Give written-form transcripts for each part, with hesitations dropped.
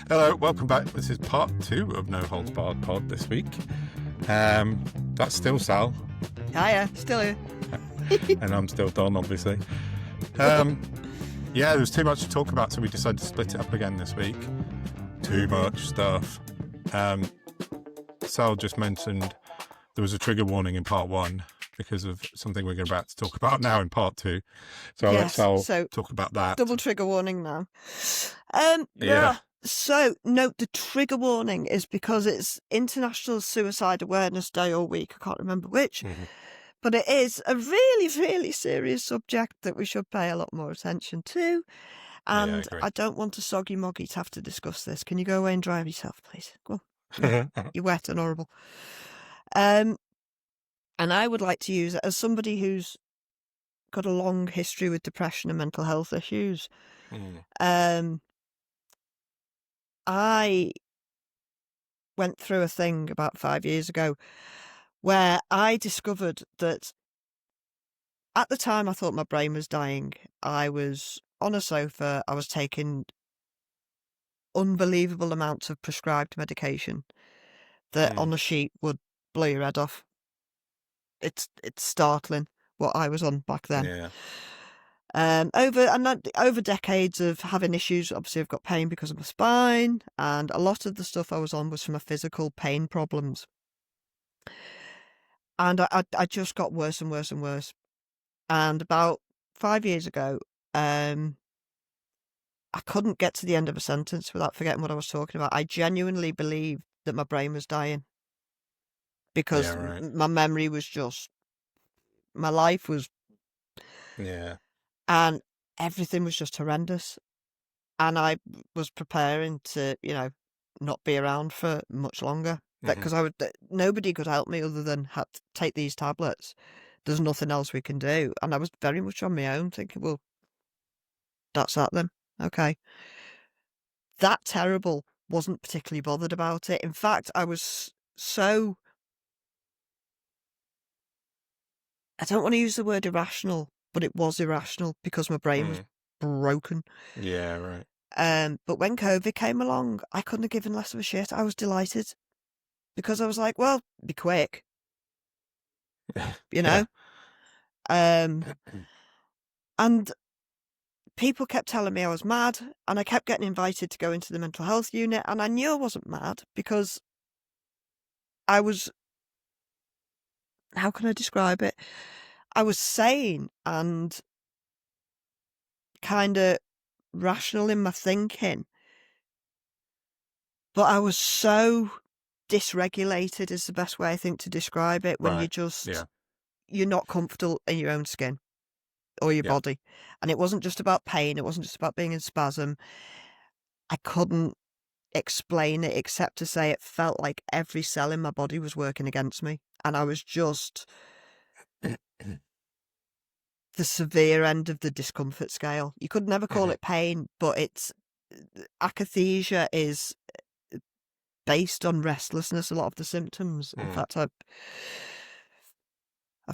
Hello, welcome back. This is part 2 of NoHoldBarredPod this week. That's still Sal. Hiya, still here. And I'm still Don, obviously. Yeah, there was too much to talk about, so we decided to split it up again this week. Too much stuff. Sal just mentioned there was a trigger warning in part 1 because of something we're about to talk about now in part 2. So I'll let Sal talk about that. Double trigger warning now. Yeah. So, note the trigger warning is because it's International Suicide Awareness Day or week. I can't remember which. Mm-hmm. But it is a really, really serious subject that we should pay a lot more attention to. And Yeah, I don't want a soggy moggy to have to discuss this. Can you go away and dry yourself, please? Go on. You're wet and horrible. And I would like to use it as somebody who's got a long history with depression and mental health issues. I went through a thing about 5 years ago where I discovered that at the time I thought my brain was dying. I was on a sofa. I was taking unbelievable amounts of prescribed medication that on a sheet would blow your head off. It's startling what I was on back then. Yeah. Over decades of having issues, obviously I've got pain because of my spine, and a lot of the stuff I was on was from my physical pain problems. And I just got worse and worse and worse. And about 5 years ago, I couldn't get to the end of a sentence without forgetting what I was talking about. I genuinely believed that my brain was dying because my memory was just, my life was, and everything was just horrendous. And I was preparing to, not be around for much longer because nobody could help me other than have to take these tablets. There's nothing else we can do. And I was very much on my own thinking, well, that's that then. Okay. That terrible, wasn't particularly bothered about it. In fact, I was so, I don't want to use the word irrational, but it was irrational because my brain was broken. Yeah, right. But when COVID came along, I couldn't have given less of a shit. I was delighted because I was like, well, be quick, And people kept telling me I was mad, and I kept getting invited to go into the mental health unit, and I knew I wasn't mad because I was, how can I describe it? I was sane and kind of rational in my thinking, but I was so dysregulated is the best way I think to describe it, when you're not comfortable in your own skin or your body. And it wasn't just about pain. It wasn't just about being in spasm. I couldn't explain it except to say it felt like every cell in my body was working against me. And I was just the severe end of the discomfort scale. You could never call it pain, but it's, akathisia is based on restlessness, a lot of the symptoms. In fact, I've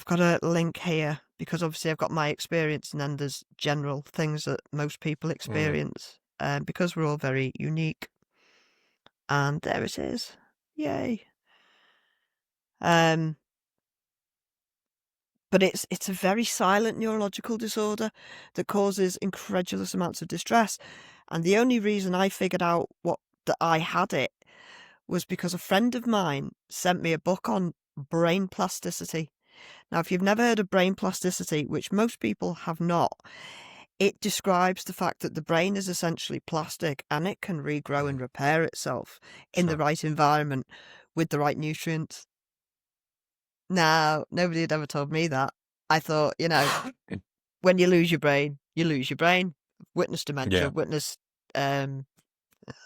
got a link here because obviously I've got my experience and then there's general things that most people experience because we're all very unique. And there it is. Yay. But it's a very silent neurological disorder that causes incredulous amounts of distress. And the only reason I figured out that I had it was because a friend of mine sent me a book on brain plasticity. Now, if you've never heard of brain plasticity, which most people have not, it describes the fact that the brain is essentially plastic and it can regrow and repair itself in the right environment with the right nutrients. Now, nobody had ever told me that. I thought, when you lose your brain, you lose your brain. Witness dementia, witness, the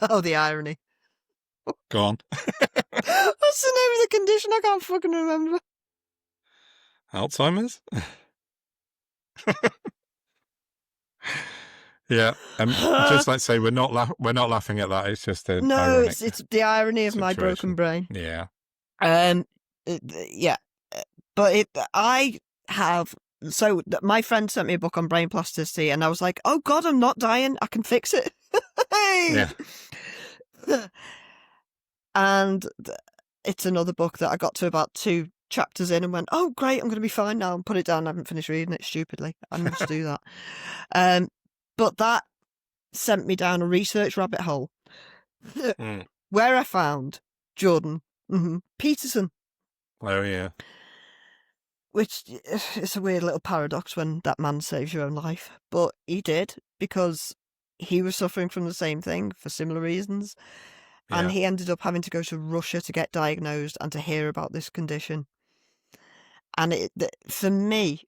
irony. Go on. What's the name of the condition? I can't fucking remember. Alzheimer's? Yeah, just like say we're not laughing at that. It's just it's the irony of my broken brain. Yeah. But I have. So my friend sent me a book on brain plasticity, and I was like, "Oh God, I'm not dying. I can fix it." Hey! Yeah. And it's another book that I got to about 2 chapters in and went, oh, great, I'm going to be fine now, and put it down. I haven't finished reading it stupidly. I must do that. But that sent me down a research rabbit hole where I found Jordan Peterson. Oh, yeah. Which is a weird little paradox when that man saves your own life. But he did, because he was suffering from the same thing for similar reasons. And he ended up having to go to Russia to get diagnosed and to hear about this condition. And for me,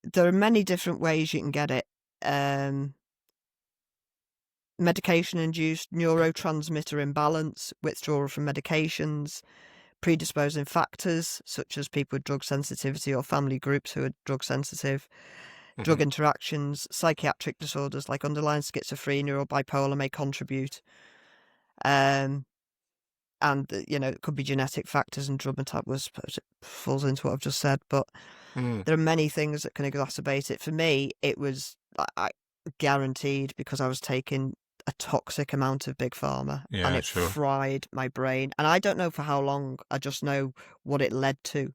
there are many different ways you can get it. Medication-induced neurotransmitter imbalance, withdrawal from medications, predisposing factors such as people with drug sensitivity or family groups who are drug sensitive, drug interactions, psychiatric disorders like underlying schizophrenia or bipolar may contribute. And, it could be genetic factors, and drug metabolism falls into what I've just said. But there are many things that can exacerbate it. For me, it was guaranteed, because I was taking a toxic amount of big pharma, and it fried my brain. And I don't know for how long, I just know what it led to.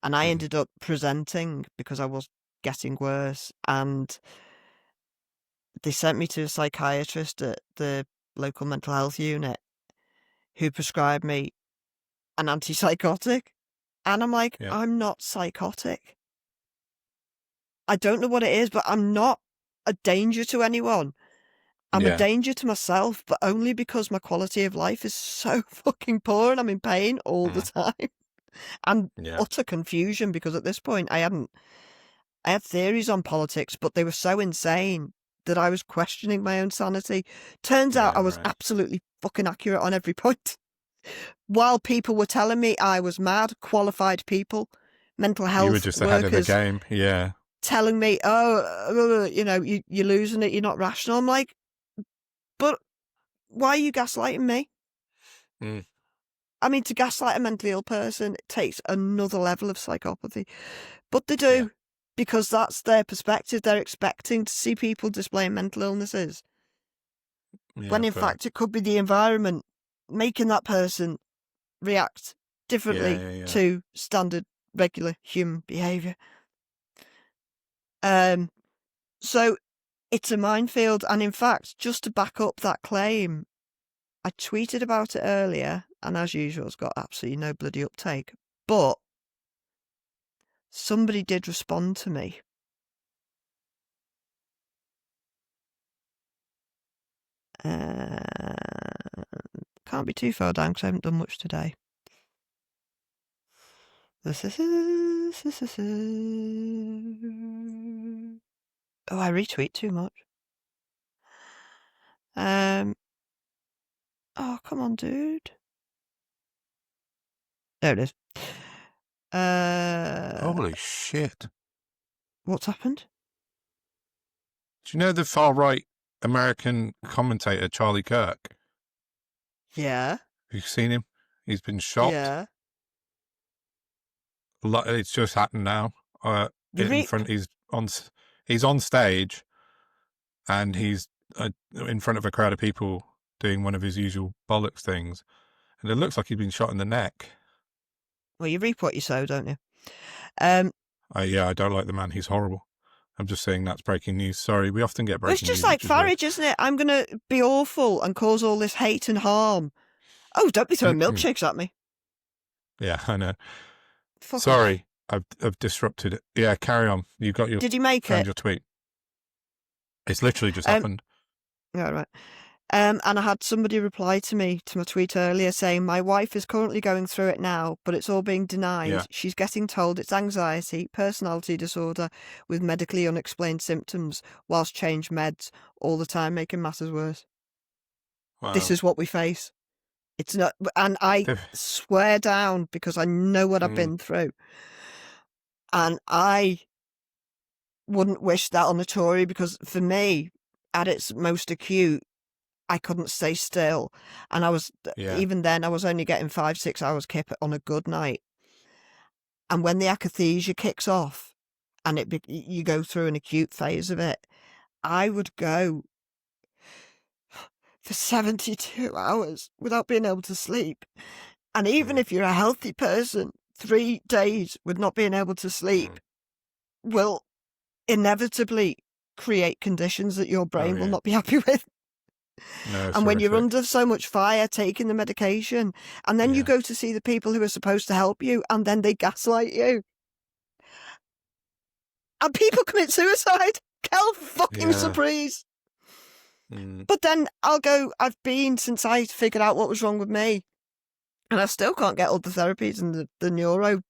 And I ended up presenting because I was getting worse, and they sent me to a psychiatrist at the local mental health unit who prescribed me an antipsychotic. And I'm like, I'm not psychotic. I don't know what it is, but I'm not a danger to anyone. I'm a danger to myself, but only because my quality of life is so fucking poor and I'm in pain all the time. And utter confusion, because at this point I had theories on politics, but they were so insane that I was questioning my own sanity. Turns out I was absolutely fucking accurate on every point. While people were telling me I was mad, qualified people, mental health workers. You were just ahead of the game, telling me, you're losing it, you're not rational. I'm like, but why are you gaslighting me? I mean, to gaslight a mentally ill person, it takes another level of psychopathy. But they do, because that's their perspective. They're expecting to see people displaying mental illnesses. When in fact, it could be the environment making that person react differently to standard, regular human behaviour. So it's a minefield. And in fact, just to back up that claim, I tweeted about it earlier, and as usual, it's got absolutely no bloody uptake. But somebody did respond to me. Can't be too far down because I haven't done much today. Oh, I retweet too much. Oh, come on, dude. There it is. Holy shit. What's happened? Do you know the far-right American commentator Charlie Kirk? Yeah. Have you seen him? He's been shot. Yeah. It's just happened now. He's on stage, and he's in front of a crowd of people doing one of his usual bollocks things, and it looks like he's been shot in the neck. Well, you reap what you sow, don't you? I don't like the man. He's horrible. I'm just saying that's breaking news. Sorry, we often get breaking news. It's just like Farage, isn't it? I'm going to be awful and cause all this hate and harm. Oh, don't be throwing milkshakes at me. Yeah, I know. Sorry, I've disrupted it. Yeah, carry on. You got your. Did you make it? Your tweet. It's literally just happened. Yeah, right. And I had somebody reply to my tweet earlier saying, my wife is currently going through it now, but it's all being denied. Yeah. She's getting told it's anxiety, personality disorder with medically unexplained symptoms, whilst change meds all the time, making matters worse. Wow. This is what we face. It's not, and I swear down, because I know what I've been through. And I wouldn't wish that on a Tory, because for me, at its most acute, I couldn't stay still. And I was, even then, I was only getting 5-6 hours kip on a good night. And when the akathisia kicks off and you go through an acute phase of it, I would go, for 72 hours without being able to sleep. And even if you're a healthy person, 3 days with not being able to sleep will inevitably create conditions that your brain will not be happy with. No, and when you're under so much fire taking the medication, and then you go to see the people who are supposed to help you, and then they gaslight you. And people commit suicide. Hell fucking surprise. But then I've been since I figured out what was wrong with me. And I still can't get all the therapies and the neuro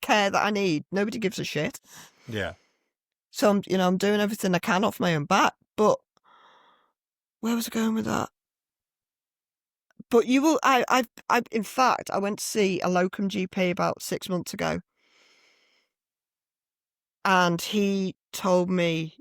care that I need. Nobody gives a shit. Yeah. So I'm doing everything I can off my own back. But where was I going with that? But you will. In fact, I went to see a locum GP about 6 months ago, and he told me.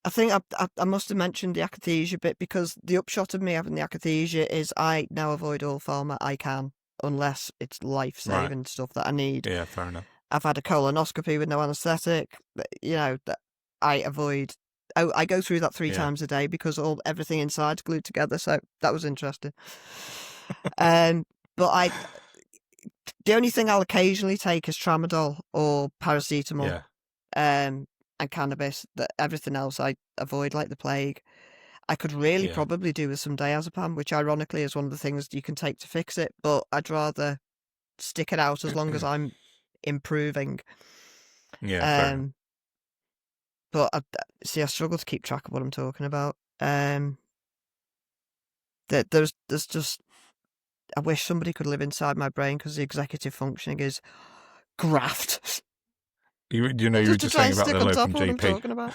I think I must have mentioned the akathisia bit, because the upshot of me having the akathisia is I now avoid all pharma I can, unless it's life-saving stuff that I need. Yeah, fair enough. I've had a colonoscopy with no anaesthetic. That I avoid. I go through that 3 times a day because everything inside's glued together. So that was interesting. But the only thing I'll occasionally take is tramadol or paracetamol. And cannabis. Everything else I avoid like the plague. I could really probably do with some diazepam, which ironically is one of the things you can take to fix it, but I'd rather stick it out as long as I'm improving. Fair but I struggle to keep track of what I'm talking about. There's just, I wish somebody could live inside my brain, because the executive functioning is graft. You were just saying about the locum GP.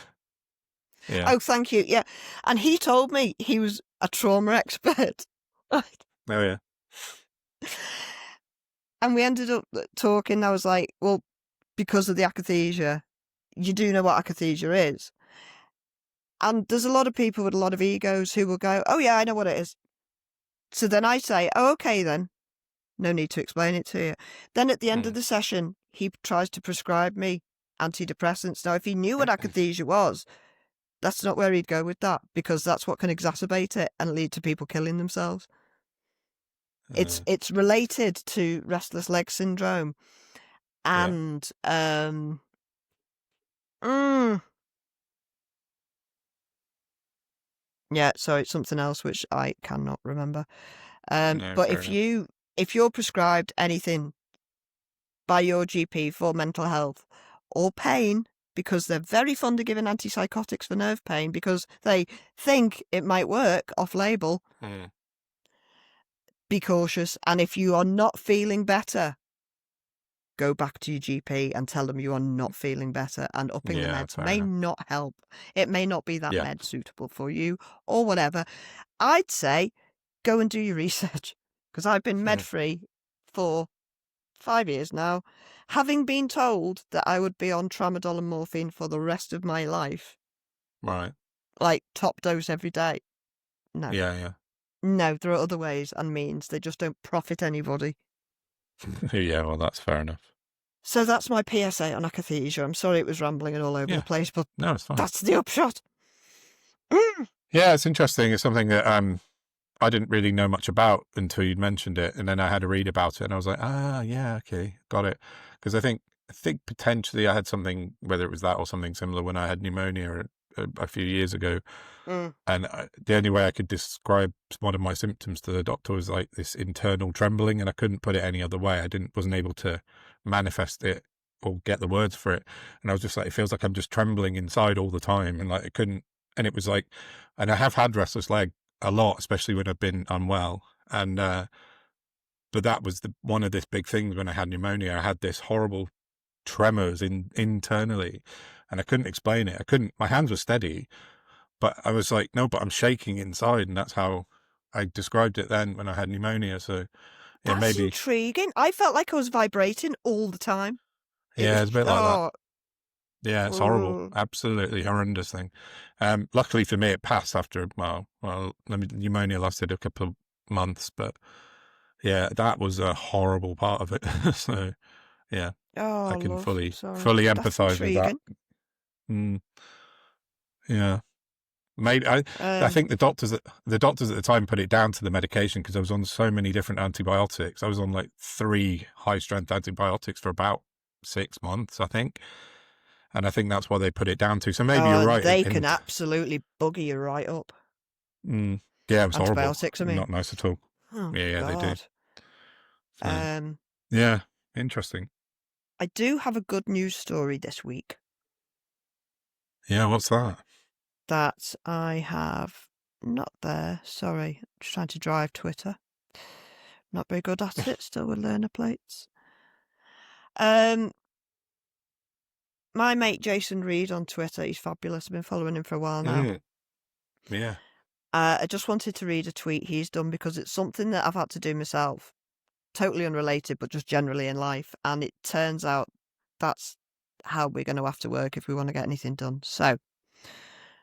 Oh, thank you. Yeah. And he told me he was a trauma expert. Right. Oh, yeah. And we ended up talking. I was like, well, because of the akathisia, you do know what akathisia is. And there's a lot of people with a lot of egos who will go, oh, yeah, I know what it is. So then I say, oh, okay, then. No need to explain it to you. Then at the end of the session, he tries to prescribe me antidepressants. Now, if he knew what akathisia was, that's not where he'd go with that, because that's what can exacerbate it and lead to people killing themselves. It's related to restless leg syndrome and so it's something else which I cannot remember. But if you're prescribed anything by your GP for mental health or pain, because they're very fond of giving antipsychotics for nerve pain because they think it might work off-label, be cautious. And if you are not feeling better, go back to your GP and tell them you are not feeling better, and upping the meds may not help. It may not be that med suitable for you or whatever. I'd say go and do your research, because I've been med-free for 5 years now, having been told that I would be on tramadol and morphine for the rest of my life. Right. Like top dose every day. No. Yeah. No, there are other ways and means. They just don't profit anybody. Yeah, well, that's fair enough. So that's my PSA on akathisia. I'm sorry it was rambling and all over the place, but no, it's fine. That's the upshot. Yeah, it's interesting. It's something that I didn't really know much about until you'd mentioned it, and then I had to read about it, and I was like, yeah, okay, got it. Because I think potentially I had something, whether it was that or something similar, when I had pneumonia a few years ago. And the only way I could describe one of my symptoms to the doctor was like this internal trembling, and I couldn't put it any other way. I wasn't able to manifest it or get the words for it. And I was just like, it feels like I'm just trembling inside all the time. And like, I couldn't, and it was like, and I have had restless leg a lot, especially when I've been unwell. And, but that was one of these big things when I had pneumonia. I had this horrible tremors internally, and I couldn't explain it. My hands were steady, but I was like, no, but I'm shaking inside. And that's how I described it then when I had pneumonia. So yeah, that's maybe intriguing. I felt like I was vibrating all the time. It's a bit like that. Yeah, it's horrible. Absolutely horrendous thing. Luckily for me, it passed after, well, pneumonia lasted a couple of months, but yeah, that was a horrible part of it. So yeah, I can fully empathize with that. Yeah. Maybe I think the doctors at the time put it down to the medication because I was on so many different antibiotics. I was on like 3 high-strength antibiotics for about 6 months, I think. And I think that's why they put it down to. So maybe you're right. They can absolutely bugger you right up. Yeah, it was horrible. Antibiotics, I mean. Not nice at all. Oh, yeah, God. they do. So, yeah, interesting. I do have a good news story this week. Yeah, what's that? That I have not there. Sorry, I'm just trying to drive Twitter. Not very good at it, still with learner plates. My mate Jason Reed on Twitter, he's fabulous. I've been following him for a while now. Yeah. I just wanted to read a tweet he's done because it's something that I've had to do myself. Totally unrelated, but just generally in life. And it turns out that's how we're going to have to work if we want to get anything done. So,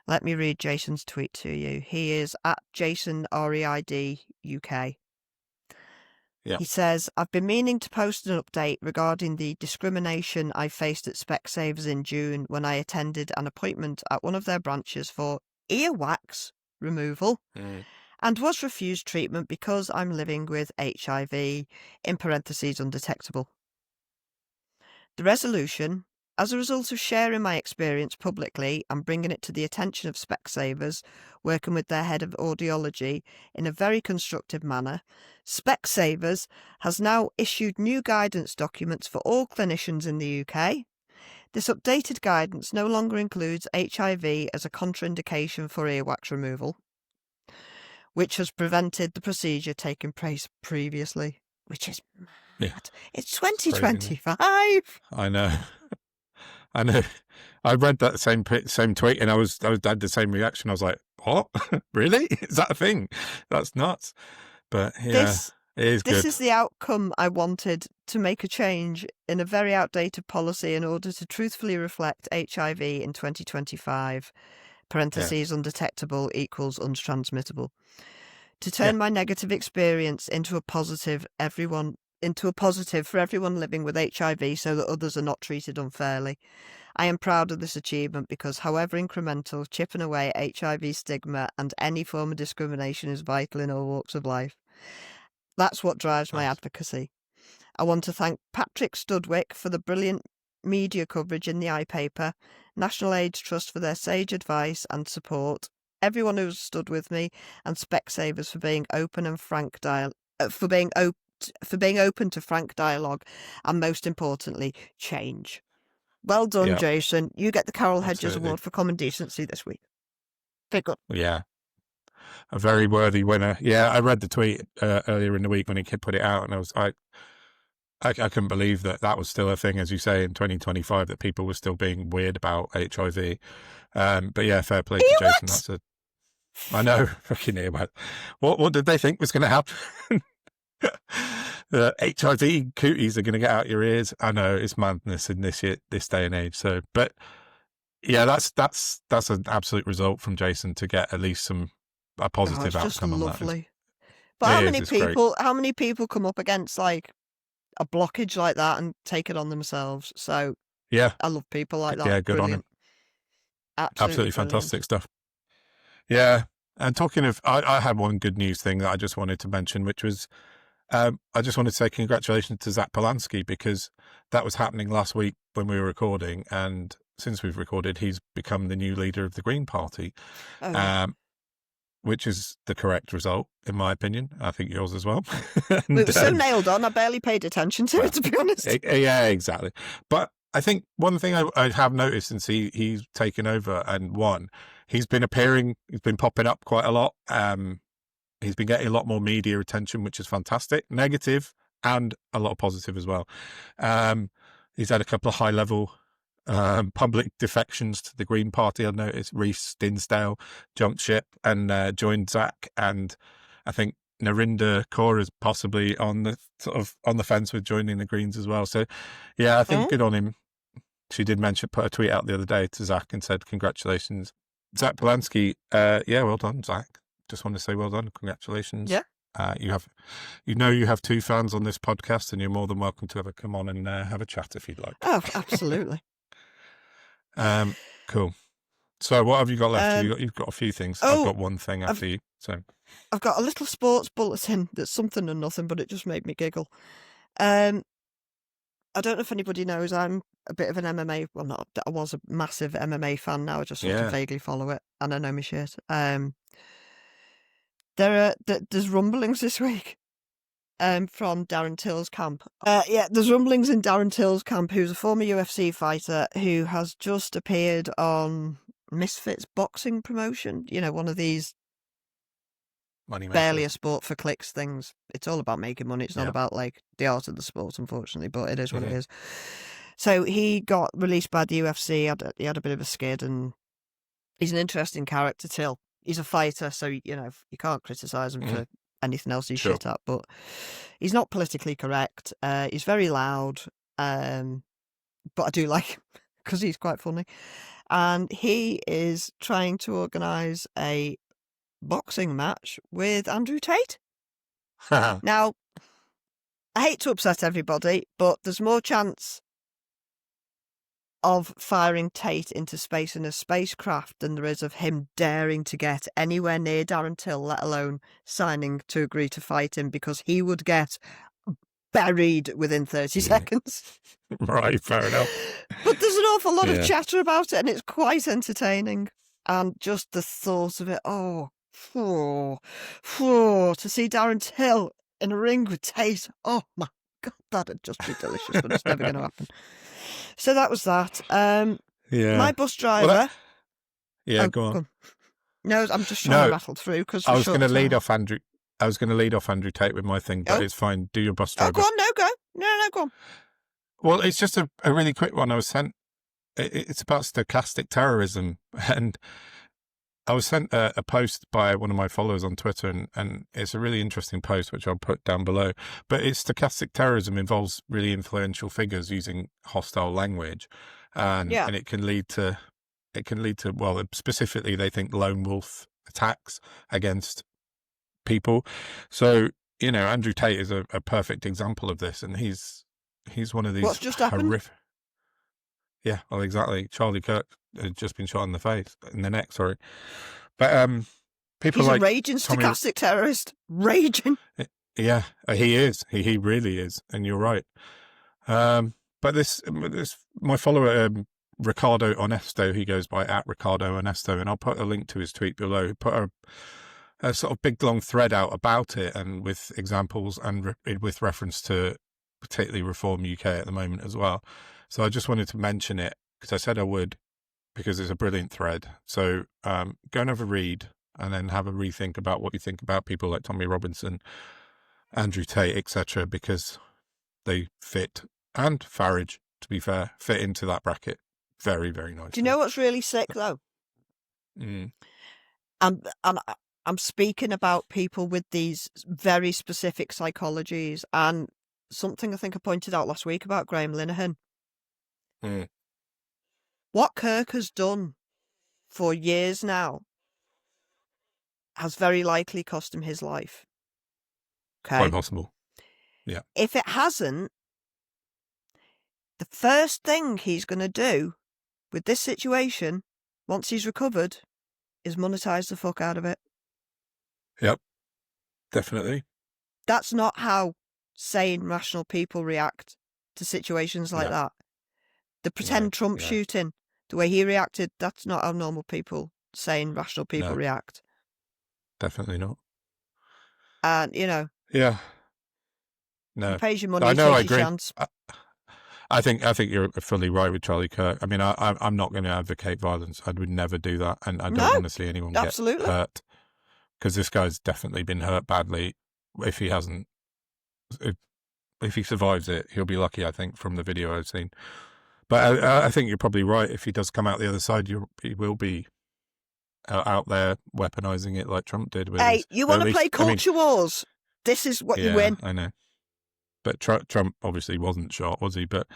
let me read Jason's tweet to you. He is at Jason REID UK. Yeah. He says, I've been meaning to post an update regarding the discrimination I faced at Specsavers in June when I attended an appointment at one of their branches for earwax removal and was refused treatment because I'm living with HIV, in parentheses undetectable. The resolution, as a result of sharing my experience publicly and bringing it to the attention of Specsavers, working with their head of audiology in a very constructive manner, Specsavers has now issued new guidance documents for all clinicians in the UK. This updated guidance no longer includes HIV as a contraindication for earwax removal, which has prevented the procedure taking place previously, which is mad. Yeah. It's 2025. I know. I know. I read that same tweet and I had the same reaction. I was like, "What? Really? Is that a thing? That's nuts." But yeah, it is good. This is the outcome I wanted, to make a change in a very outdated policy in order to truthfully reflect HIV in 2025. Parentheses undetectable equals untransmittable. To turn my negative experience into a positive for everyone living with HIV so that others are not treated unfairly. I am proud of this achievement because, however incremental, chipping away at HIV stigma and any form of discrimination is vital in all walks of life. That's what drives my advocacy. I want to thank Patrick Studwick for the brilliant media coverage in the iPaper, National AIDS Trust for their sage advice and support, everyone who's stood with me, and Specsavers for being open and frank for being open to frank dialogue, and most importantly, change. Well done, Jason. You get the Carol Hedges Award for Common Decency this week. Very good. Yeah. A very worthy winner. Yeah, I read the tweet earlier in the week when he put it out, and I couldn't believe that was still a thing, as you say, in 2025, that people were still being weird about HIV. But yeah, fair play to Jason. I know, fucking earwax. What did they think was going to happen? The HIV cooties are going to get out your ears. I know, it's madness in this day and age. So, but yeah, that's an absolute result from Jason to get at least a positive outcome on that. Lovely. But how many people come up against like a blockage like that and take it on themselves? So yeah, I love people like that. Yeah, good on him. Absolutely fantastic stuff. Yeah, and talking of, I had one good news thing that I just wanted to mention, which was, I just wanted to say congratulations to Zach Polanski, because that was happening last week when we were recording, and since we've recorded, he's become the new leader of the Green Party, which is the correct result, in my opinion. I think yours as well. And, it was so nailed on, I barely paid attention to it, to be honest. Yeah, exactly. But I think one thing I have noticed since he's taken over and won, he's been popping up quite a lot. He's been getting a lot more media attention, which is fantastic, negative and a lot of positive as well. He's had a couple of high-level public defections to the Green Party. I've noticed Rhys Dinsdale jumped ship and joined Zach, and I think Narinder Kaur is possibly on the fence with joining the Greens as well. So, yeah, I think good on him. She did put a tweet out the other day to Zach and said, congratulations. Zach Polanski, well done, Zach. Just want to say well done. Congratulations. Yeah. You have 2 fans on this podcast, and you're more than welcome to ever come on and have a chat if you'd like. Oh, absolutely. Cool. So what have you got left? You've got a few things. I've got one thing after you. So I've got a little sports bulletin that's something and nothing, but it just made me giggle. I don't know if anybody knows, I'm a bit of an MMA. Well, not. I was a massive MMA fan. Now I just sort of vaguely follow it, and I know my shit. There's rumblings this week. From Darren Till's camp. There's rumblings in Darren Till's camp, who's a former UFC fighter who has just appeared on Misfits boxing promotion. You know, one of these barely a sport for clicks things. It's all about making money. It's not about like the art of the sport, unfortunately, but it is what it is. So he got released by the UFC. He had a bit of a skid, and he's an interesting character, Till. He's a fighter, so, you know, you can't criticise him for anything else he's shit at, but he's not politically correct. He's very loud, but I do like him because he's quite funny. And he is trying to organise a boxing match with Andrew Tate. Now, I hate to upset everybody, but there's more chance of firing Tate into space in a spacecraft than there is of him daring to get anywhere near Darren Till, let alone signing to agree to fight him, because he would get buried within 30 seconds. Right, fair enough. But there's an awful lot of chatter about it, and it's quite entertaining. And just the thought of it, to see Darren Till in a ring with Tate, oh my God, that'd just be delicious, but it's never going to happen. So that was that. My bus driver. Go on. No, I'm just trying to rattle through because I was going to lead off Andrew. I was going to lead off Andrew Tate with my thing, but it's fine. Do your bus driver. Oh, go on. No, go on. Well, it's just a really quick one. I was sent. It's about stochastic terrorism, and I was sent a post by one of my followers on Twitter, and it's a really interesting post, which I'll put down below. But it's stochastic terrorism involves really influential figures using hostile language, and it can lead to well, specifically they think lone wolf attacks against people. So, you know, Andrew Tate is a perfect example of this, and he's one of these. What's just happened? Yeah, well, exactly. Charlie Kirk had just been shot in the neck, sorry. But people he's like a raging stochastic terrorist. Raging. Yeah, he is. He really is, and you're right. But this my follower Ricardo Onesto, he goes by @Ricardo Onesto, and I'll put a link to his tweet below. He put a sort of big long thread out about it, and with examples and with reference to particularly Reform UK at the moment as well. So I just wanted to mention it because I said I would, because it's a brilliant thread. So go and have a read, and then have a rethink about what you think about people like Tommy Robinson, Andrew Tate, etc., because they fit, and Farage, to be fair, fit into that bracket very, very nicely. Do you know what's really sick though? I'm speaking about people with these very specific psychologies, and something I think I pointed out last week about Graham Linehan. What Kirk has done for years now has very likely cost him his life. Okay. Quite possible. Yeah. If it hasn't, the first thing he's going to do with this situation, once he's recovered, is monetize the fuck out of it. Yep. Definitely. That's not how sane, rational people react to situations like that. The pretend Trump shooting, the way he reacted, that's not how normal people, sane, rational people react. Definitely not. And, you know. Yeah. No. You pays your money, I know, I takes your agree. chance. I think you're fully right with Charlie Kirk. I mean, I'm not going to advocate violence. I would never do that, and I don't want to see anyone get hurt, because this guy's definitely been hurt badly. If he hasn't, if he survives it, he'll be lucky, I think, from the video I've seen. But I think you're probably right. If he does come out the other side, he will be out there weaponizing it like Trump did. Hey, you want to play culture wars? This is what you win. I know. But Trump obviously wasn't shot, was he? But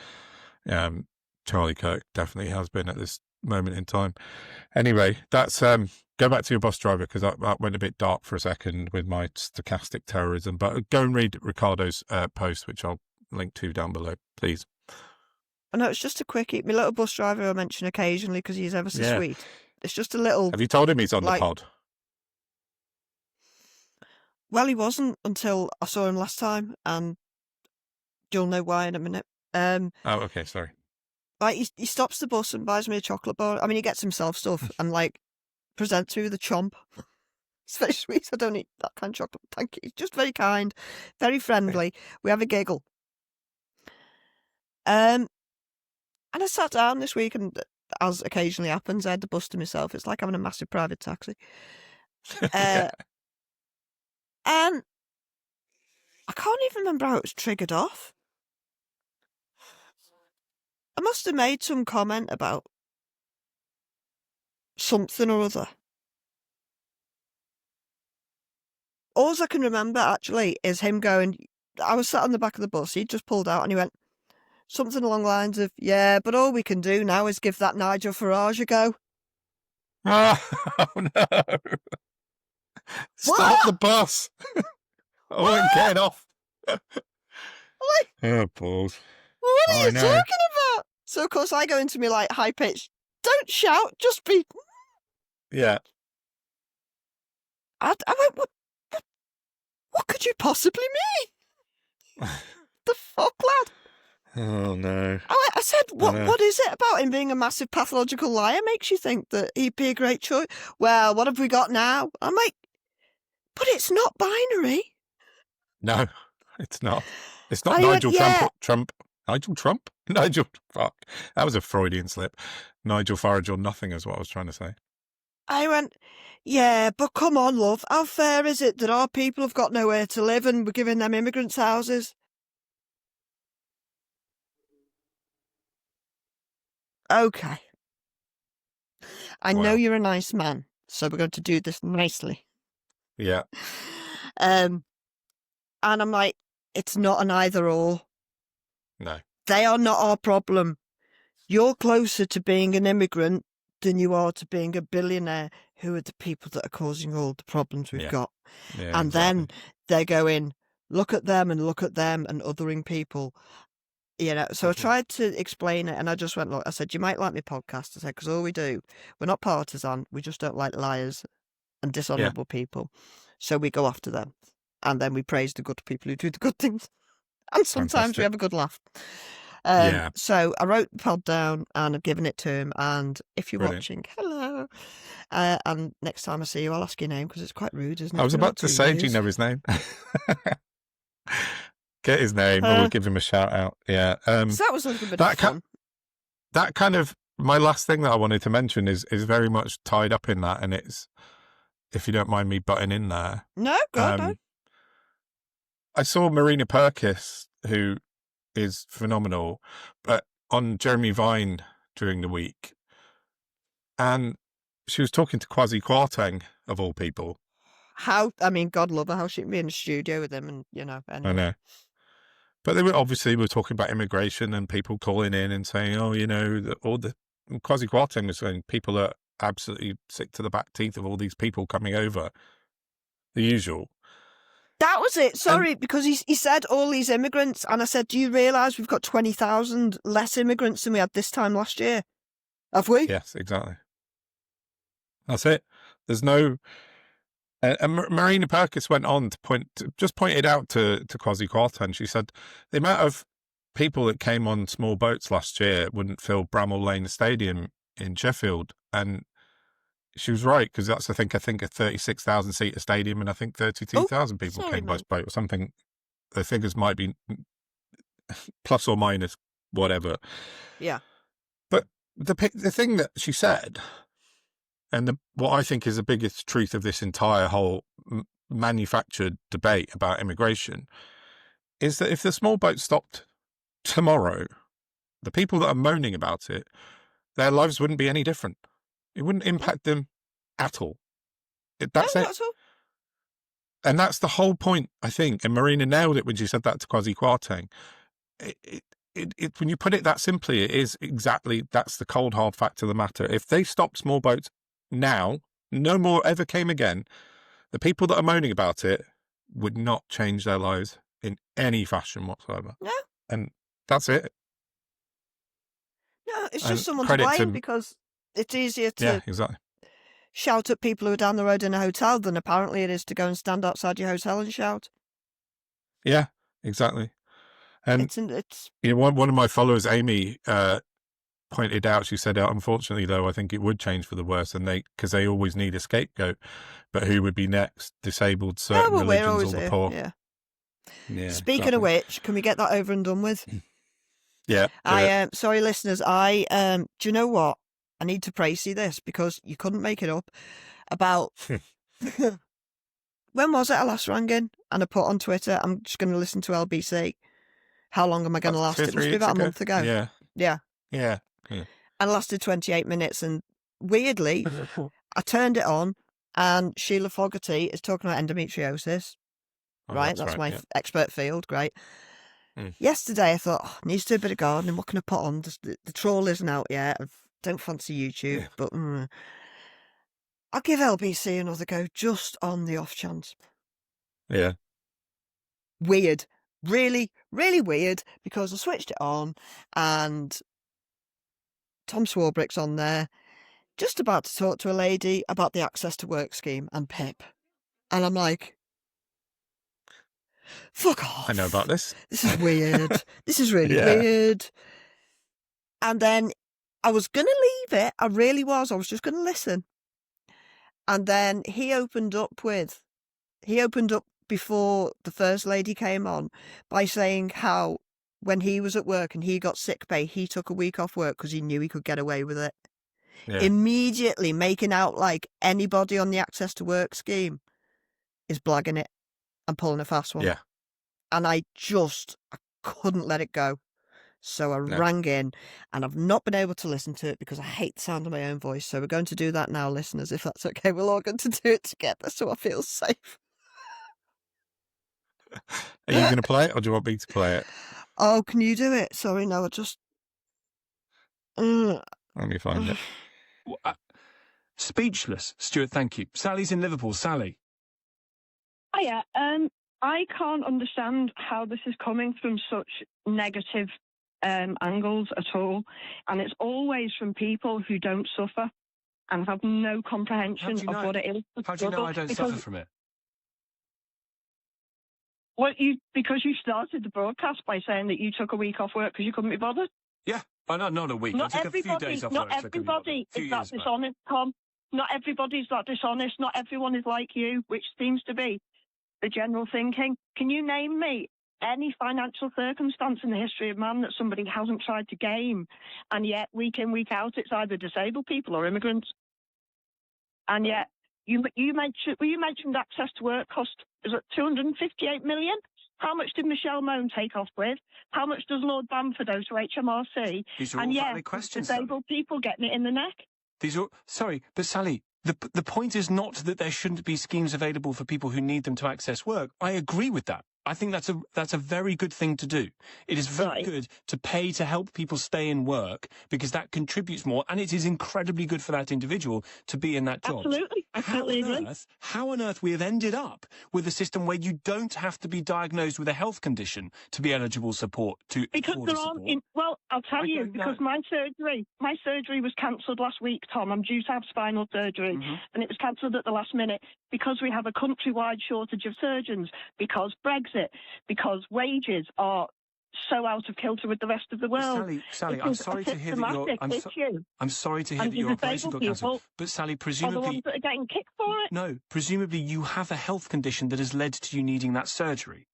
Charlie Kirk definitely has been at this moment in time. Anyway, that's go back to your bus driver, because that went a bit dark for a second with my stochastic terrorism. But go and read Ricardo's post, which I'll link to down below, please. I know, it's just a quickie. My little bus driver I mention occasionally because he's ever so sweet. It's just a little... Have you told him he's on the pod? Well, he wasn't until I saw him last time, and you'll know why in a minute. Oh, okay, sorry. Like, he stops the bus and buys me a chocolate bar. I mean, he gets himself stuff and, like, presents me with a chomp. It's very sweet. I don't eat that kind of chocolate. Thank you. He's just very kind, very friendly. We have a giggle. And I sat down this week, and as occasionally happens, I had the bus to myself. It's like having a massive private taxi. Yeah. And I can't even remember how it was triggered off. I must have made some comment about something or other. All I can remember, actually, is him going... I was sat on the back of the bus. He'd just pulled out and he went something along the lines of, yeah, but all we can do now is give that Nigel Farage a go. Oh, no. Stop the bus. Oh, I'm getting off. Oh, balls. What are you talking about? So, of course, I go into me, like, high-pitched, don't shout, just be... Yeah. I went, what could you possibly mean? The fuck, lad? Oh, no. I said, what is it about him being a massive pathological liar makes you think that he'd be a great choice? Well, what have we got now? I'm like, but it's not binary. No, it's not. It's not Nigel Trump. Nigel Trump? Nigel, fuck. That was a Freudian slip. Nigel Farage or nothing is what I was trying to say. I went, yeah, but come on, love. How fair is it that our people have got nowhere to live and we're giving them immigrants houses? Okay. I know you're a nice man, so we're going to do this nicely. Yeah. And I'm like, it's not an either or. No. They are not our problem. You're closer to being an immigrant than you are to being a billionaire, who are the people that are causing all the problems we've got. Yeah, and then they're going, look at them and othering people. You know, so I tried to explain it, and I just went, look, I said, you might like my podcast. I said, because all we do, we're not partisan. We just don't like liars and dishonourable people. So we go after them. And then we praise the good people who do the good things. And sometimes we have a good laugh. So I wrote the pod down and I've given it to him. And if you're watching, hello. And next time I see you, I'll ask your name because it's quite rude, isn't it? I was about to say, do you know his name? Get his name and we'll give him a shout out. Yeah. So that was a little bit of fun. That kind of, my last thing that I wanted to mention is very much tied up in that. And it's, if you don't mind me butting in there. No, go on. I saw Marina Purkis, who is phenomenal, but on Jeremy Vine during the week. And she was talking to Kwasi Kwarteng, of all people. God love her, how she can be in the studio with him and, anyway. I know. But they were talking about immigration and people calling in and saying, Kwasi Kwarteng was saying people are absolutely sick to the back teeth of all these people coming over. The usual. That was it. Sorry, because he said all these immigrants, and I said, do you realise we've got 20,000 less immigrants than we had this time last year? Have we? Yes, exactly. That's it. There's no... And Marina Purkis went on to pointed out to Kwasi Kwarteng. She said the amount of people that came on small boats last year wouldn't fill Bramall Lane Stadium in Sheffield, and she was right, because that's I think a 36,000 seater stadium, and I think 32,000 people came by boat or something. The figures might be plus or minus whatever. Yeah. But the thing that she said, and what I think is the biggest truth of this entire whole manufactured debate about immigration, is that if the small boat stopped tomorrow, the people that are moaning about it, their lives wouldn't be any different. It wouldn't impact them at all. That's it. Not at all. And that's the whole point, I think. And Marina nailed it when she said that to Kwasi Kwarteng. When you put it that simply, it is exactly, that's the cold hard fact of the matter. If they stopped small boats now, no more ever came again, the people that are moaning about it would not change their lives in any fashion whatsoever. No. And that's it. No, it's just someone to blame because it's easier to... Yeah, exactly. shout at people who are down the road in a hotel than apparently it is to go and stand outside your hotel and shout. Yeah, exactly. And it's one of my followers, Amy, pointed out, she said, unfortunately, though, I think it would change for the worse, and because they always need a scapegoat. But who would be next? Disabled, certain religions, or the poor? Yeah. Speaking of which, can we get that over and done with? Yeah. Sorry, listeners. Do you know what? I need to praise you this because you couldn't make it up. About when was it I last rang in and I put on Twitter, I'm just going to listen to LBC. How long am I going to last? It must be about a month ago. Yeah. And lasted 28 minutes. And weirdly, I turned it on and Sheila Fogarty is talking about endometriosis. Right? That's my expert field. Great. Yesterday, I thought, needs to do a bit of gardening. What can I put on? The trawl isn't out yet. I don't fancy YouTube, but I'll give LBC another go just on the off chance. Yeah. Weird. Really, really weird, because I switched it on and Tom Swarbrick's on there, just about to talk to a lady about the Access to Work scheme and PIP. And I'm like, fuck off. I know about this. This is weird. This is really weird. And then I was going to leave it. I really was. I was just going to listen. And then he opened up before the first lady came on by saying how when he was at work and he got sick pay, he took a week off work because he knew he could get away with it. Yeah. Immediately making out like anybody on the Access to Work scheme is blagging it and pulling a fast one. Yeah. And I couldn't let it go. So I rang in and I've not been able to listen to it because I hate the sound of my own voice. So we're going to do that now, listeners, if that's okay. We're all going to do it together so I feel safe. Are you going to play it or do you want me to play it? Oh, can you do it? Sorry, no, I just... Let me find it. Speechless, Stuart, thank you. Sally's in Liverpool. Sally. Hiya. I can't understand how this is coming from such negative angles at all. And it's always from people who don't suffer and have no comprehension of what it is. How do you know I don't suffer from it? Well, because you started the broadcast by saying that you took a week off work because you couldn't be bothered. Yeah, not a week. I took a few days off work. Not everybody is that dishonest, Tom. Not everybody's that dishonest. Not everyone is like you, which seems to be the general thinking. Can you name me any financial circumstance in the history of man that somebody hasn't tried to game, and yet week in, week out, it's either disabled people or immigrants? And yet you mentioned Access to Work cost, is it 258 million? How much did Michelle Mone take off with? How much does Lord Bamford owe to HMRC? These are all valid questions. Disabled people getting it in the neck. These are sorry, but Sally, the point is not that there shouldn't be schemes available for people who need them to access work. I agree with that. I think that's a very good thing to do. It is very good to pay to help people stay in work because that contributes more, and it is incredibly good for that individual to be in that job. Absolutely. I totally agree. How on earth we have ended up with a system where you don't have to be diagnosed with a health condition to be eligible support to because there aren't. Well, I'll tell you because my surgery was cancelled last week, Tom. I'm due to have spinal surgery, and it was cancelled at the last minute because we have a countrywide shortage of surgeons, because Brexit, because wages are so out of kilter with the rest of the world. Sally, I'm sorry to hear that I'm sorry to hear that your operation got cancelled. But Sally, presumably are the ones that are getting kicked for it. No, presumably you have a health condition that has led to you needing that surgery.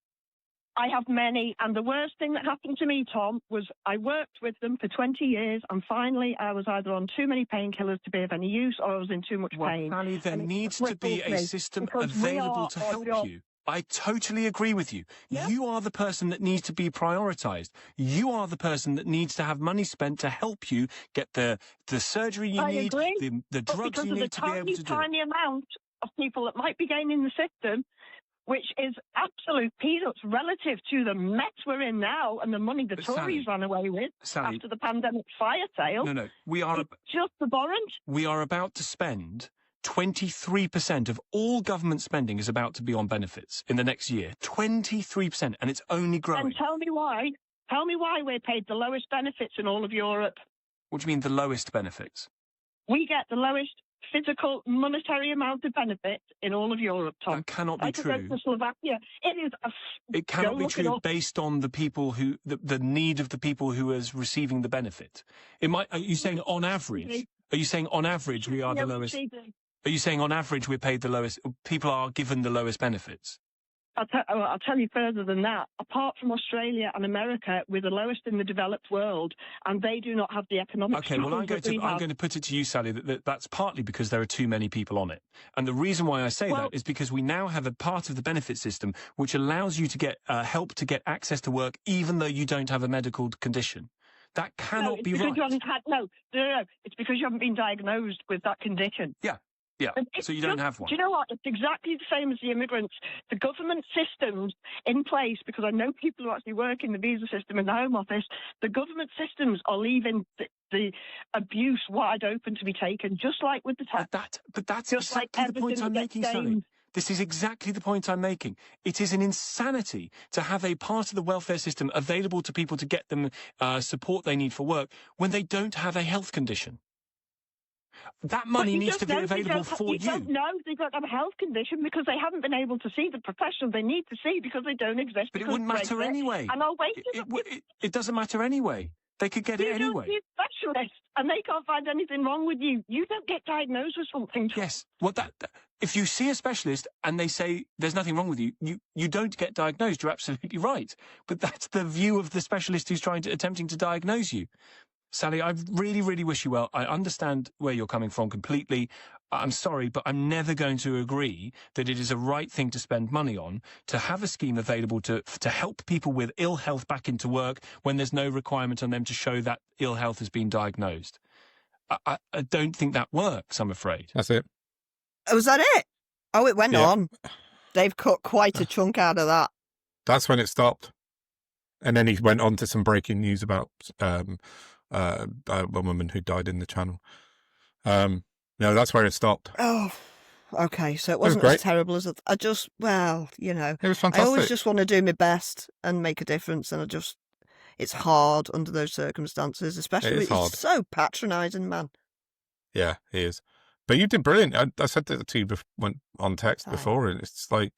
I have many, and the worst thing that happened to me, Tom, was I worked with them for 20 years, and finally I was either on too many painkillers to be of any use, or I was in too much pain. Sally, there needs to be a system available to help you. I totally agree with you. Yeah. You are the person that needs to be prioritised. You are the person that needs to have money spent to help you get the surgery you need, the drugs you need to be able to do. Because of the tiny amount of people that might be gaining the system, which is absolute peanuts relative to the mess we're in now and the money the Tories ran away with after the pandemic fire sale. No, it's just abhorrent. We are about to spend 23% of all government spending is about to be on benefits in the next year. 23%, and it's only growing. And tell me why. Tell me why we're paid the lowest benefits in all of Europe. What do you mean the lowest benefits? We get the lowest physical, monetary amount of benefit in all of Europe, Tom. That cannot be true. Like Slovakia. It cannot be true based on the people who, the need of the people who is receiving the benefit. Are you saying on average? Are you saying on average we are the lowest? Are you saying on average we're paid the lowest? People are given the lowest benefits? I'll tell you further than that. Apart from Australia and America, we're the lowest in the developed world, and they do not have the economic. Okay, well, I'm going to put it to you, Sally, that's partly because there are too many people on it. And the reason why I say that is because we now have a part of the benefit system which allows you to get help to get access to work even though you don't have a medical condition. That cannot be right. No. It's because you haven't been diagnosed with that condition. Yeah. Yeah, so you don't have one. Do you know what? It's exactly the same as the immigrants. The government systems in place, because I know people who actually work in the visa system in the Home Office, the government systems are leaving the abuse wide open to be taken, just like with the tax. But that's exactly the point I'm making, Sally. This is exactly the point I'm making. It is an insanity to have a part of the welfare system available to people to get them support they need for work when they don't have a health condition. That money needs to be available for you. You don't know they've got a health condition because they haven't been able to see the professional they need to see because they don't exist. But it wouldn't matter anyway. And I'll wait. It doesn't matter anyway. They could get it anyway. You don't see a specialist and they can't find anything wrong with you. You don't get diagnosed with something. Yes. Well, if you see a specialist and they say there's nothing wrong with you, you don't get diagnosed. You're absolutely right. But that's the view of the specialist who's attempting to diagnose you. Sally, I really, really wish you well. I understand where you're coming from completely. I'm sorry, but I'm never going to agree that it is a right thing to spend money on, to have a scheme available to help people with ill health back into work when there's no requirement on them to show that ill health has been diagnosed. I don't think that works, I'm afraid. That's it. Oh, was that it? Oh, it went on. They've cut quite a chunk out of that. That's when it stopped. And then he went on to some breaking news about a woman who died in the channel. No, that's where it stopped. Oh, okay. So it wasn't as terrible as it was fantastic. I always just want to do my best and make a difference, and it's hard under those circumstances, especially it's so patronising, man. Yeah, he is. But you did brilliant. I said that to you on text before, and it's like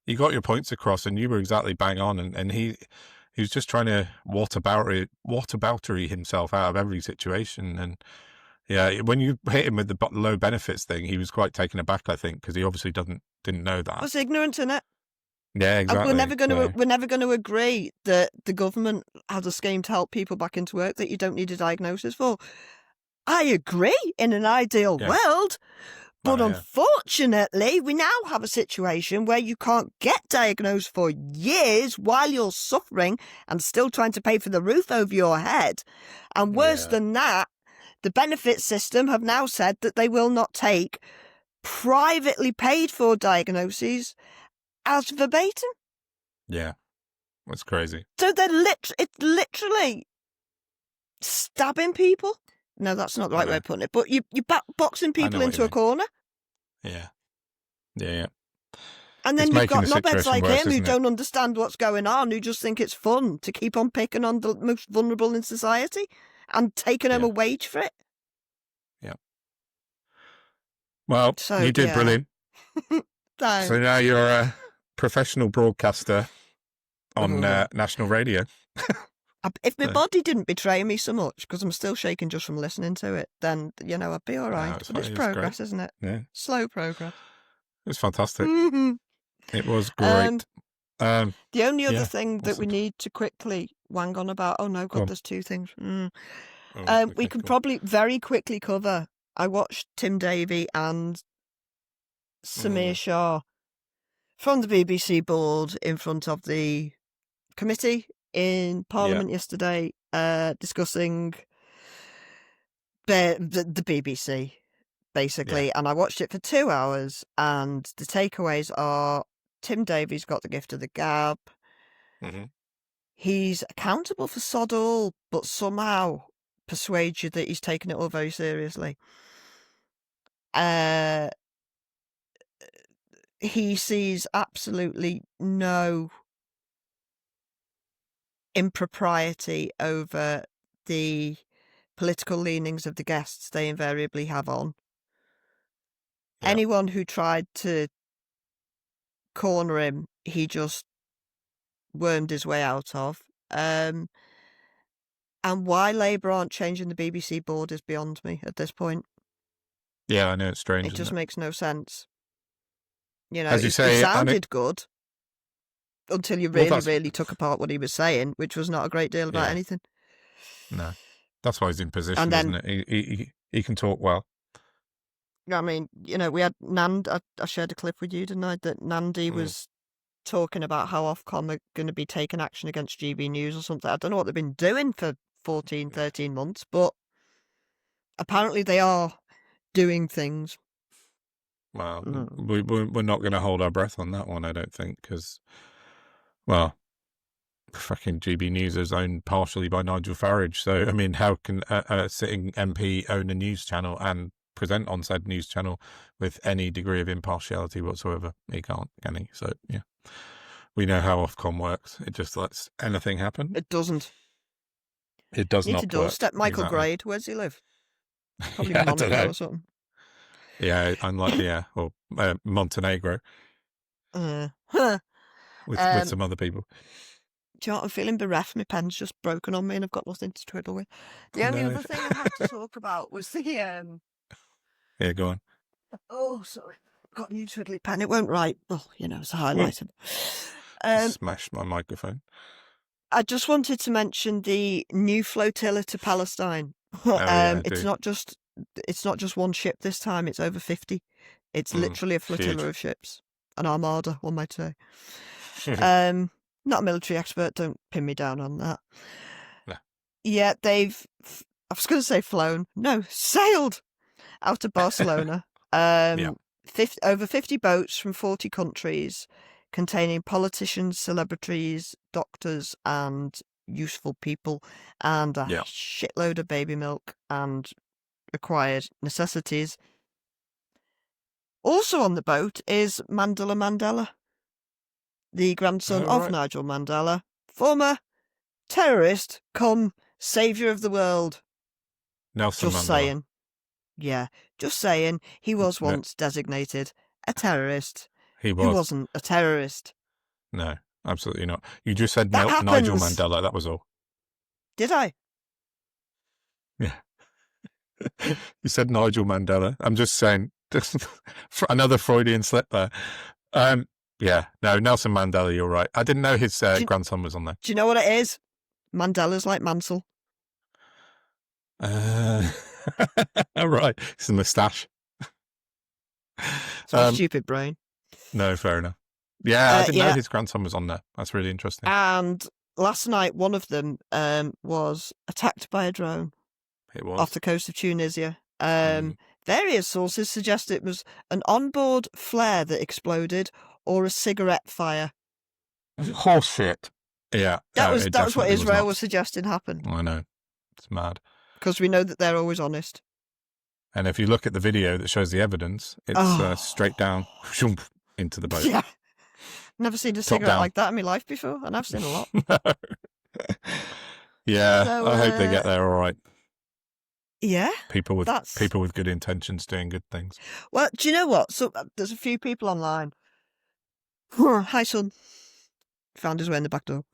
you got your points across, and you were exactly bang on, and he was just trying to whataboutery himself out of every situation. And yeah, when you hit him with the low benefits thing, he was quite taken aback, I think, because he obviously didn't know that. I was ignorant in it. Yeah, exactly. We're never going to agree that the government has a scheme to help people back into work that you don't need a diagnosis for. I agree in an ideal world. But unfortunately, we now have a situation where you can't get diagnosed for years while you're suffering and still trying to pay for the roof over your head. And worse than that, the benefit system have now said that they will not take privately paid for diagnoses as verbatim. Yeah, that's crazy. So it's literally stabbing people. No, that's not the right way of putting it. But you're boxing people into a corner. Yeah. And then you've got knobheads like him who don't understand what's going on, who just think it's fun to keep on picking on the most vulnerable in society and taking them a wage for it. Yeah. Well, you did brilliant. So now you're a professional broadcaster on national radio. If my body didn't betray me so much, because I'm still shaking just from listening to it, then, I'd be all right. But it's progress, isn't it? Yeah. Slow progress. It was fantastic. Mm-hmm. It was great. The only other thing that we need to quickly wang on about, there's two things. We can probably very quickly cover, I watched Tim Davie and Samir Shah from the BBC board in front of the committee in Parliament yesterday, discussing the BBC, basically. And I watched it for 2 hours, and the takeaways are Tim Davie's got the gift of the gab. Mm-hmm. He's accountable for sod all, but somehow persuades you that he's taking it all very seriously. He sees absolutely no impropriety over the political leanings of the guests they invariably have on. Anyone who tried to corner him, he just wormed his way out of. And why Labour aren't changing the BBC board is beyond me at this point. Yeah, I know, it's strange. It just makes no sense. You know, as you say, it sounded good until you really took apart what he was saying, which was not a great deal about anything. No, that's why he's in position, isn't it? He can talk well. I mean, you know, we had Nand. I shared a clip with you, didn't I? That Nandi was talking about how Ofcom are going to be taking action against GB News or something. I don't know what they've been doing for 14, 13 months, but apparently they are doing things. Well, we're not going to hold our breath on that one, I don't think, because, well, fucking GB News is owned partially by Nigel Farage. So, I mean, how can a sitting MP own a news channel and present on said news channel with any degree of impartiality whatsoever? He can't, can he? So, yeah. We know how Ofcom works. It just lets anything happen. It doesn't. It does Need not to doorstep Michael Grade. Where's he live? Probably Monaco or something. Yeah, unlike or Montenegro. With some other people. Do you know what? I'm feeling bereft. My pen's just broken on me and I've got nothing to twiddle with. The only other thing I had to talk about was the Yeah, go on. Oh, sorry. I've got a new twiddly pen. It won't write. Oh, you know, it's a highlighter. Smashed my microphone. I just wanted to mention the new flotilla to Palestine. It's not just one ship this time. It's over 50. It's literally a flotilla of ships, an armada, one might say. Not a military expert. Don't pin me down on that. No. Yeah, I was going to say flown. No, sailed out of Barcelona. Over 50 boats from 40 countries, containing politicians, celebrities, doctors, and useful people, and a shitload of baby milk and required necessities. Also on the boat is Mandela Mandela, the grandson of Nigel Mandela, former terrorist come saviour of the world. Nelson Mandela. Just saying. Yeah, just saying. He was once designated a terrorist. He was. He wasn't a terrorist. No, absolutely not. You just said That Nigel happens. Mandela, that was all. Did I? Yeah. You said Nigel Mandela. I'm just saying, another Freudian slip there. Yeah, no, Nelson Mandela, you're right. I didn't know his grandson was on there. Do you know what it is? Mandela's like Mansell. Right, it's a moustache. It's my stupid brain. No, fair enough. Yeah, I didn't know his grandson was on there. That's really interesting. And last night, one of them was attacked by a drone. It was. Off the coast of Tunisia. Various sources suggest it was an onboard flare that exploded or a cigarette fire. Horseshit. Yeah. That was what Israel was suggesting happened. I know. It's mad. Because we know that they're always honest. And if you look at the video that shows the evidence, it's straight down into the boat. Yeah. Never seen a cigarette like that in my life before, and I've seen a lot. Yeah, so, I hope they get there all right. Yeah. People with good intentions doing good things. Well, do you know what? So there's a few people online. Hi, son. Found his way in the back door.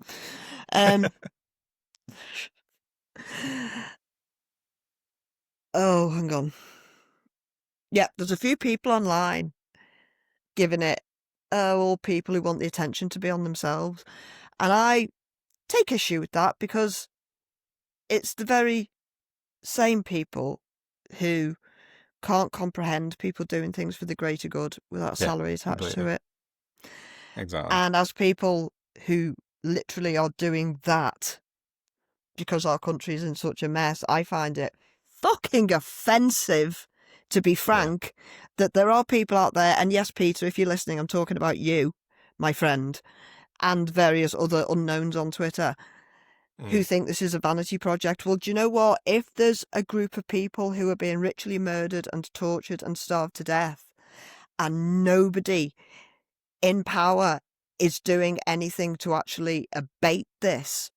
Oh, hang on. Yeah, there's a few people online giving it all people who want the attention to be on themselves. And I take issue with that because it's the very same people who can't comprehend people doing things for the greater good without salary attached to it. Exactly. And as people who literally are doing that because our country is in such a mess, I find it fucking offensive, to be frank, that there are people out there, and yes, Peter, if you're listening, I'm talking about you, my friend, and various other unknowns on Twitter, who think this is a vanity project. Well, do you know what? If there's a group of people who are being ritually murdered and tortured and starved to death, and nobody in power is doing anything to actually abate this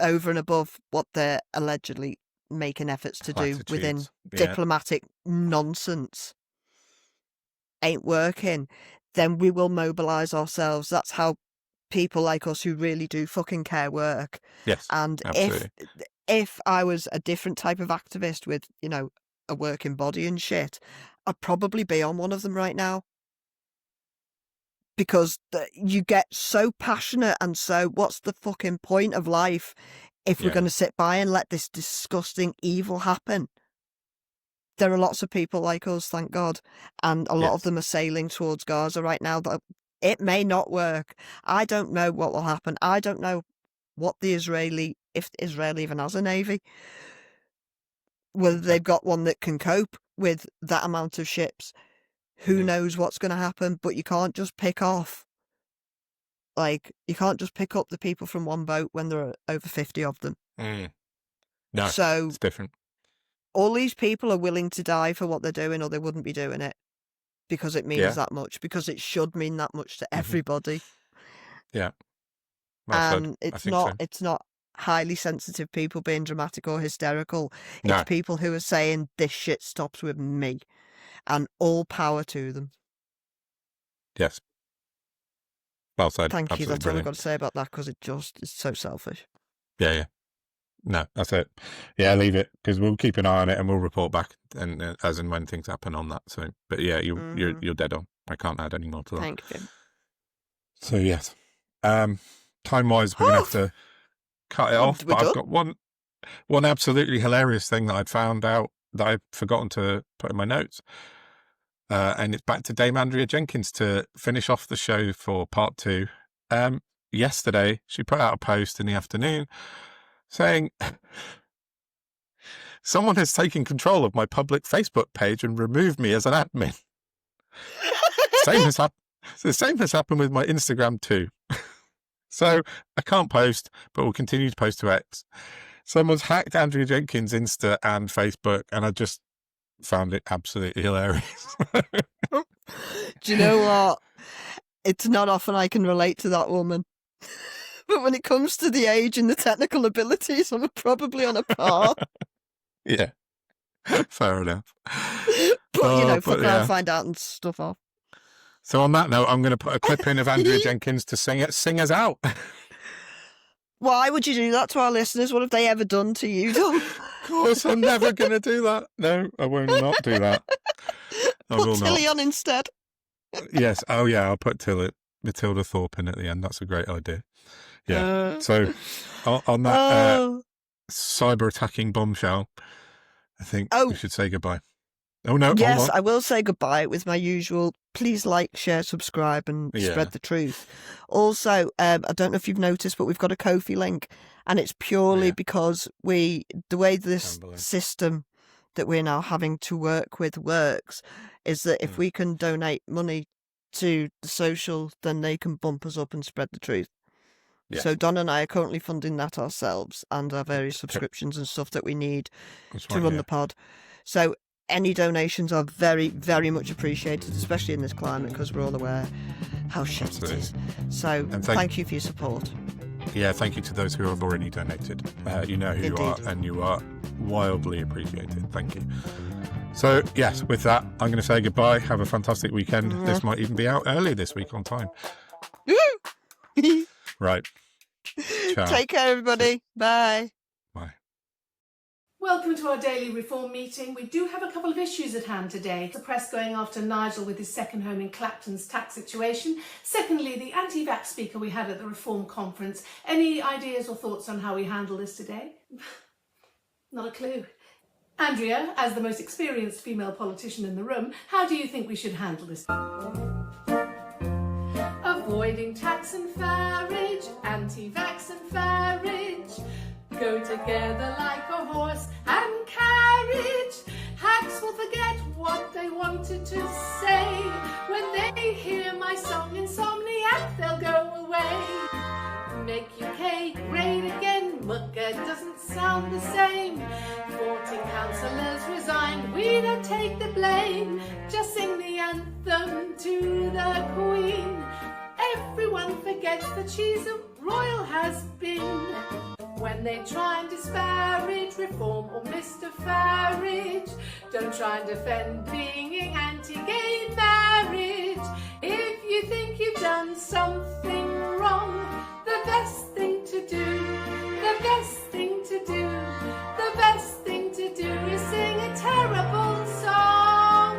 over and above what they're allegedly making efforts to do within diplomatic nonsense, ain't working, then we will mobilise ourselves. That's how people like us who really do fucking care work. Yes, and absolutely. if I was a different type of activist with, you know, a working body and shit, I'd probably be on one of them right now. Because you get so passionate and so, what's the fucking point of life if we're going to sit by and let this disgusting evil happen? There are lots of people like us, thank God, and a lot of them are sailing towards Gaza right now. But it may not work. I don't know what will happen. I don't know what if Israel even has a navy, whether they've got one that can cope with that amount of ships. Who knows what's going to happen? But you can't just pick off. Like, you can't just pick up the people from one boat when there are over 50 of them. No, so it's different. All these people are willing to die for what they're doing, or they wouldn't be doing it, because it means that much, because it should mean that much to everybody. Yeah. Well and it's not highly sensitive people being dramatic or hysterical. It's people who are saying, this shit stops with me. And all power to them. Yes. Well said. Thank Absolutely you. That's brilliant. all I've got to say about that, because it just is so selfish. Yeah. No, that's it. Yeah, leave it, because we'll keep an eye on it and we'll report back and as and when things happen on that. So, but yeah, you're dead on. I can't add any more to that. Thank you. So yes, time-wise, we're gonna have to cut it off. But I've got one absolutely hilarious thing that I'd found out that I've forgotten to put in my notes. And it's back to Dame Andrea Jenkins to finish off the show for part 2. Yesterday, she put out a post in the afternoon saying, someone has taken control of my public Facebook page and removed me as an admin. The same has happened with my Instagram too. So I can't post, but we'll continue to post to X. Someone's hacked Andrea Jenkins' Insta and Facebook, and I just found it absolutely hilarious. Do you know what? It's not often I can relate to that woman. But when it comes to the age and the technical abilities, I'm probably on a par. Yeah. Fair enough. But, fuck around, find out and stuff off. So on that note, I'm going to put a clip in of Andrea Jenkins to sing us out. Why would you do that to our listeners? What have they ever done to you, Tom? Of course, I'm never going to do that. No, I will not do that. Put Tilly on instead. Yes. Oh, yeah, I'll put Matilda Thorpe in at the end. That's a great idea. Yeah. So on that cyber attacking bombshell, I think we should say goodbye. Oh, no. Yes, I will say goodbye with my usual, please like, share, subscribe, and spread the truth. Also, I don't know if you've noticed, but we've got a Ko-fi link, and it's purely because the way this system that we're now having to work with works is that if we can donate money to the social, then they can bump us up and spread the truth. Yes. So Don and I are currently funding that ourselves and our various subscriptions and stuff that we need to run the pod. So any donations are very, very much appreciated, especially in this climate, because we're all aware how shit it is. So thank you for your support. Yeah, thank you to those who have already donated. You know who you are, and you are wildly appreciated. Thank you. So, yes, with that, I'm going to say goodbye. Have a fantastic weekend. Mm-hmm. This might even be out early this week on time. Right. Ciao. Take care, everybody. Bye. Bye. Welcome to our daily reform meeting. We do have a couple of issues at hand today. The press going after Nigel with his second home in Clapton's tax situation. Secondly, the anti-vax speaker we had at the reform conference. Any ideas or thoughts on how we handle this today? Not a clue. Andrea, as the most experienced female politician in the room, how do you think we should handle this? Avoiding tax and farage, anti-vax and farage, go together like a horse and carriage. Hacks will forget what they wanted to say. When they hear my song Insomniac, they'll go away. Make UK great again, Mugger doesn't sound the same. 14 councillors resigned, we don't take the blame. Just sing the anthem to the Queen. Everyone forgets that she's a royal has-been. When they try and disparage reform or Mr. Farage, don't try and defend being anti-gay marriage. If you think you've done something wrong, the best thing to do, the best thing to do, the best thing to do is sing a terrible song.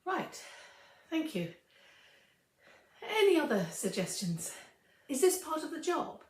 Right, thank you. Any other suggestions? Is this part of the job?